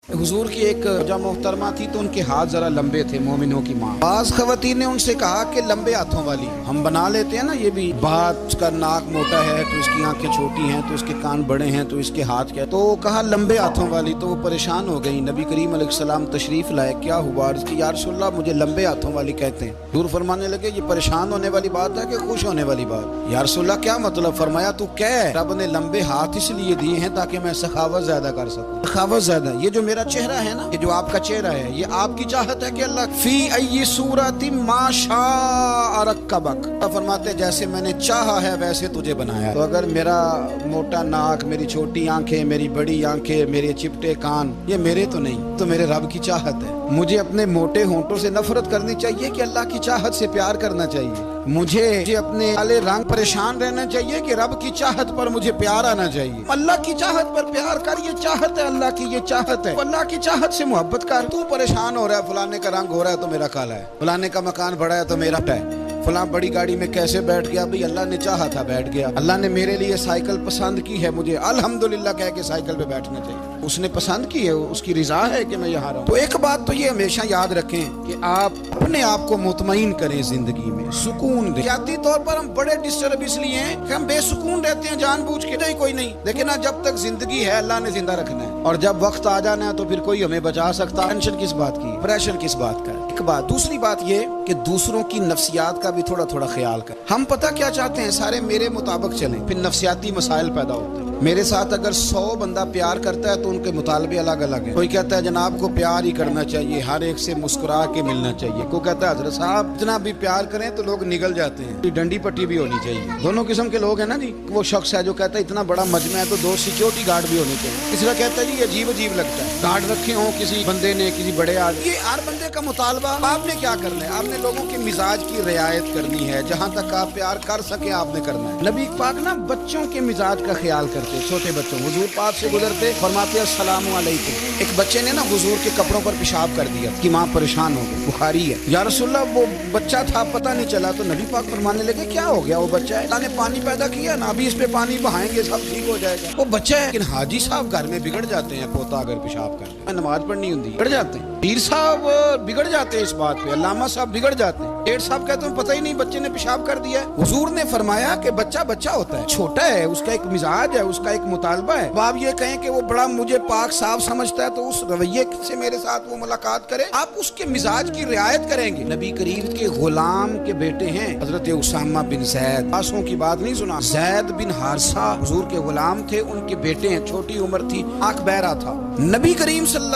हुजूर की एक जब मोहतरमा थी तो उनके हाथ जरा लंबे थे, मोमिनों की माँ। बाज खवातीन ने उनसे कहा कि लंबे हाथों वाली, हम बना लेते हैं ना ये भी, बात का नाक मोटा है तो इसकी आंखें छोटी हैं तो इसके कान बड़े हैं तो इसके हाथ क्या, तो कहा लंबे हाथों वाली। तो वो परेशान हो गई। नबी करीम अलैहिस्सलाम तशरीफ लाए, क्या हुआ? इसकी या रसूलल्लाह मुझे लंबे हाथों वाली कहते हैं। दूर फरमाने लगे ये परेशान होने वाली बात है कि खुश होने वाली बात? या रसूलल्लाह क्या मतलब? फरमाया तू कह, रब ने लंबे हाथ इसलिए दिए हैं ताकि मैं सखावत ज्यादा कर सकूं। सखावत ज्यादा, ये जो मेरा चेहरा है ना, ये जो आपका चेहरा है, ये आपकी चाहत है कि अल्लाह फी अय्यि सूरति मा शाअ रक्कबक, फरमाते जैसे मैंने चाहा है वैसे तुझे बनाया। तो अगर मेरा मोटा नाक, मेरी छोटी आंखें, मेरी बड़ी आंखें, मेरे चिपटे कान, ये मेरे तो नहीं, तो मेरे रब की चाहत है। मुझे अपने मोटे होंठों से नफरत करनी चाहिए कि अल्लाह की चाहत से प्यार करना चाहिए? मुझे अपने काले रंग परेशान रहना चाहिए कि रब की चाहत पर मुझे प्यार आना चाहिए? अल्लाह की चाहत पर प्यार कर, ये चाहत है अल्लाह की, ये चाहत है। अल्लाह की चाहत से मोहब्बत कर। तू परेशान हो रहा है, फलाने का रंग हो रहा है तो मेरा काला है, फलाने का मकान बड़ा है तो मेरा है, फलां बड़ी गाड़ी में कैसे बैठ गया? भाई अल्लाह ने चाहा था बैठ गया। अल्लाह ने मेरे लिए साइकिल पसंद की है, मुझे अल्हम्दुलिल्लाह कह के साइकिल पे बैठना चाहिए। उसने पसंद की है, उसकी रिजा है कि मैं यहाँ रहूं। तो एक बात तो ये हमेशा याद रखें कि आप अपने आप को मुतमईन करें, जिंदगी में सुकून दें। जाती तौर पर हम बड़े डिस्टर्ब इसलिए हैं कि हम बेसुकून रहते हैं जानबूझ के, नहीं कोई नहीं, लेकिन जब तक जिंदगी है अल्लाह ने जिंदा रखना है, और जब वक्त आ जाना है तो फिर कोई हमें बचा सकता। टेंशन किस बात की, प्रेशर किस बात का? एक बात। दूसरी बात ये कि दूसरों की नफ्सियात का भी थोड़ा थोड़ा ख्याल कर। हम पता क्या चाहते हैं, सारे मेरे मुताबिक चलें, फिर नफ्सियाती मसाइल पैदा होते हैं। मेरे साथ अगर 100 बंदा प्यार करता है तो उनके मुतालबे अलग अलग हैं। कोई कहता है जनाब को प्यार ही करना चाहिए, हर एक से मुस्कुरा के मिलना चाहिए। कोई कहता है हजरत साहब जितना भी प्यार करें तो लोग निगल जाते हैं, डंडी पट्टी भी होनी चाहिए। दोनों किस्म के लोग हैं ना जी। वो शख्स है जो कहता है इतना बड़ा मजमा है तो 2 सिक्योरिटी गार्ड भी होने चाहिए। तीसरा कहता है जी अजीब अजीब लगता है, गार्ड रखे हों किसी बंदे ने, किसी बड़े आदमी। ये हर बंदे का मुतालबा। आपने क्या करना है? आपने लोगों के मिजाज की रियायत करनी है। जहाँ तक आप प्यार कर सके आपने करना है। नबी पाक ना बच्चों के मिजाज का ख्याल करते, छोटे बच्चों। हुजूर पाक से गुजरते, फरमाते अस्सलामु अलैकुम। एक बच्चे ने ना हुजूर के कपड़ों पर पेशाब कर दिया, कि माँ परेशान हो गई, बुखारी है। या रसूलल्लाह वो बच्चा था, पता नहीं चला। तो नबी पाक फरमाने लगे क्या हो गया? वो बच्चा है, अल्लाह ने पानी पैदा किया ना, अभी इस पे पानी बहाएंगे सब ठीक हो जाएगा। वो बच्चा है। लेकिन हाजी साहब घर में बिगड़ जाते हैं, पोता अगर पेशाब कर, नमाज पढ़नी होती बिगड़ जाते हैं। पीर साहब बिगड़ जाते हैं इस बात पे, अल्लामा साहब बिगड़ जाते हैं। सेठ साहब कहते हैं पता ही नहीं बच्चे ने पेशाब कर दिया। हुजूर ने फरमाया कि बच्चा बच्चा होता है, छोटा है, उसका एक मिजाज है, उसका एक मुतालबा है। अब आप ये कहें कि वो बड़ा मुझे पाक साफ समझता है तो उस रवैये से मेरे साथ वो मुलाकात करे, आप उसके मिजाज की रियायत करेंगे। नबी करीम के गुलाम के बेटे हैं हजरत उसामा बिन जैद। आंसुओं की बात नहीं सुना, जैद बिन हारिसा हुजूर के गुलाम थे, उनके बेटे हैं। छोटी उम्र थी, आंख बह रहा था। नबी करीम